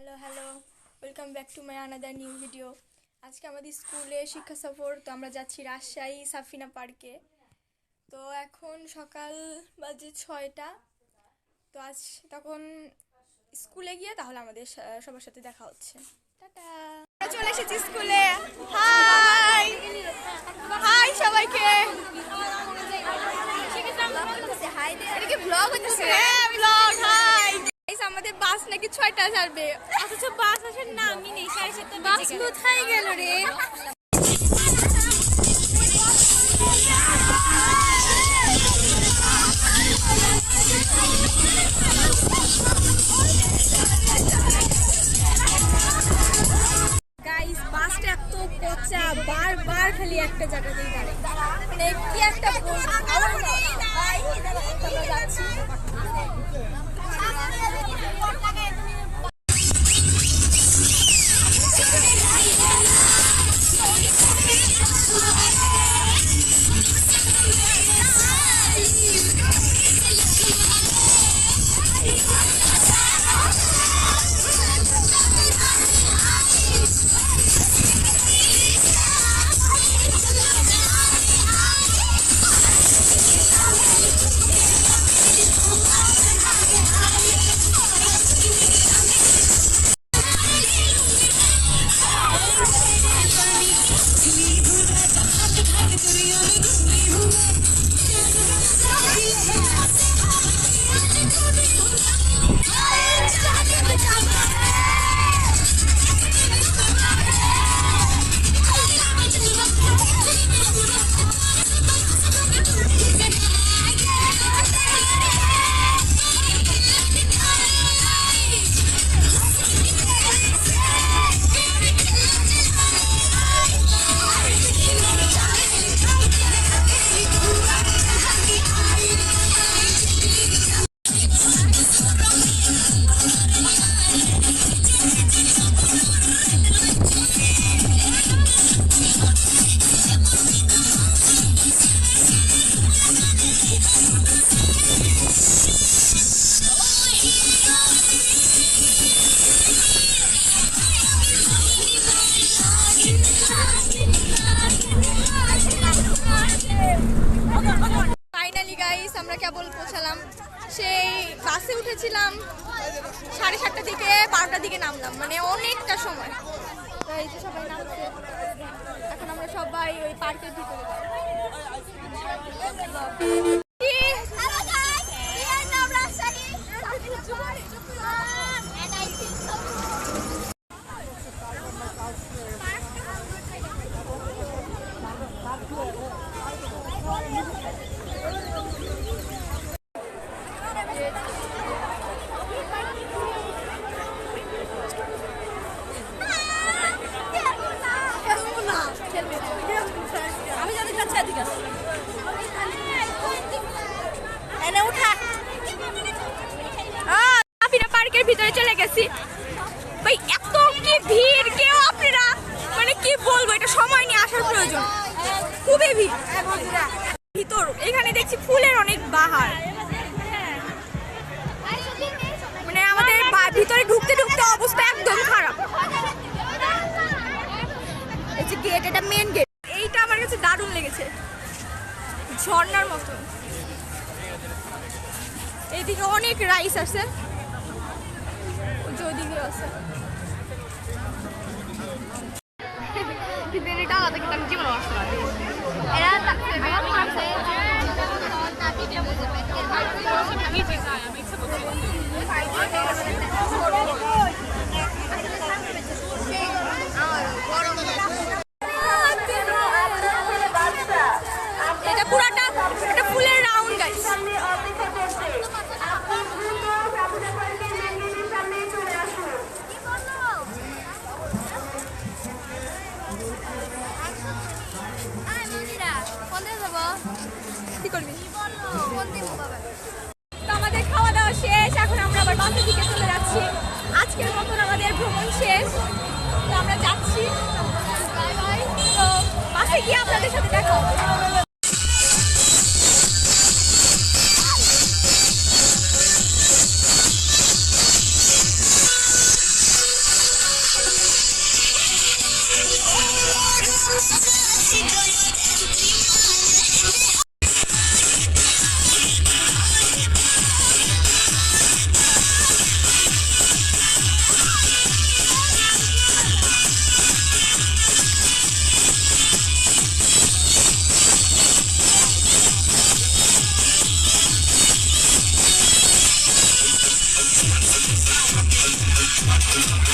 Hello hello welcome back to my another new video. আজকে আমাদের স্কুলে শিক্ষা সফর, তো আমরা যাচ্ছি রাজশাহী সাফিনা পার্কে। তো এখন সকাল বাজে 6টা। তো আজ তখন স্কুলে গিয়ে তাহলে আমাদের সবার সাথে দেখা হচ্ছে। টাটা, চলে এসেছি স্কুলে। হাই হাই সবাইকে। এটা কি ব্লগ হচ্ছে? হ্যাঁ ব্লগ। হাই, আমাদের বাস নাকি 6টা ছাড়বে, অথচ বাস আসার নামই নেই। 7:30 বাস কোথায় গেল রে? গাইস, বাসটা এত পচা, বারবার খালি একটা জায়গাতেই দাঁড়ায়। মানে কি একটা যাচ্ছি। ফাইনালি গাইস, আমরা কেবল পৌঁছালাম। সেই বাসে উঠেছিলাম 7:30টার দিকে, 12টার দিকে নামলাম, মানে অনেকটা সময়। তো এই যে সবাই নামছে, এখন আমরা সবাই ওই পার্কের ভিতরে পার্কের ভিতরে চলে গেছি। ভাই এত কি ভিড়, কেউ আপনারা মানে কি বলবো, এটা সময় নিয়ে আসার প্রয়োজন, খুবই ভিড় ভিতর। এখানে দেখছি ফুলের অনেক বাহার, মানে আমাদের ভিতরে ঢুকতে ঢুকতে অবস্থা একদম খারাপ। এই যে গেট, এটা মেন গেট, এইটা আমার কাছে দারুণ লেগেছে, ঝর্ণার মতন। এইদিকে অনেক রাইস আছে, ওইদিকে আছে। এটা আলাদা, কিন্তু আমি জীবনে আসতে পারি। এটা পুরাটা এটা ফুলের রাউন্ড গাইস। কি করবি? তো আমাদের খাওয়া দাওয়া শেষ, এখন আমরা আবার বাসের দিকে চলে যাচ্ছি। আজকের মতন আমাদের ভ্রমণ শেষ, তো আমরা যাচ্ছি। তো বাসে গিয়ে আপনাদের সাথে দেখা হবে। What?